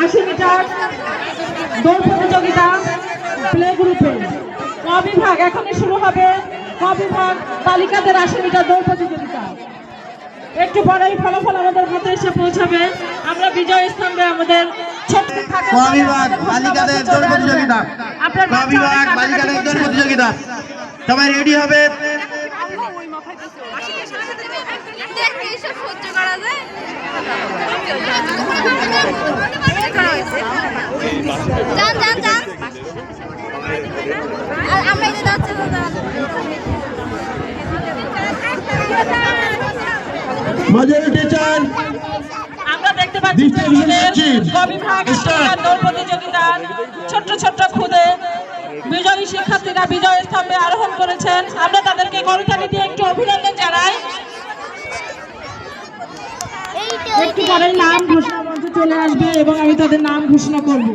80 metre দৌড় প্রতিযোগিতা play গ্রুপে ক বিভাগ এখনই শুরু হবে। ক বিভাগ বালিকাদের 80 মিটার দৌড় প্রতিযোগিতা। একটু পরেই ফলাফল আমাদের হাতে এসে পৌঁছাবে। আমরা বিজয় স্তম্ভে আমাদের ক বিভাগ বালিকাদের দৌড় প্রতিযোগিতা, ক বিভাগ বালিকাদের দৌড় প্রতিযোগিতা, সবাই রেডি হবে। আমরা দেখতে পাচ্ছি দৌড় প্রতিযোগিতার ছোট্ট ছোট্ট খুদে বিজয়ী শিক্ষার্থীরা বিজয় স্তম্ভে আরোহণ করেছেন। আমরা তাদেরকে করতালি দিয়ে একটু অভিনন্দন জানাই। একটু পরেই নাম ঘোষণা মঞ্চে চলে আসবে এবং আমি তাদের নাম ঘোষণা করব।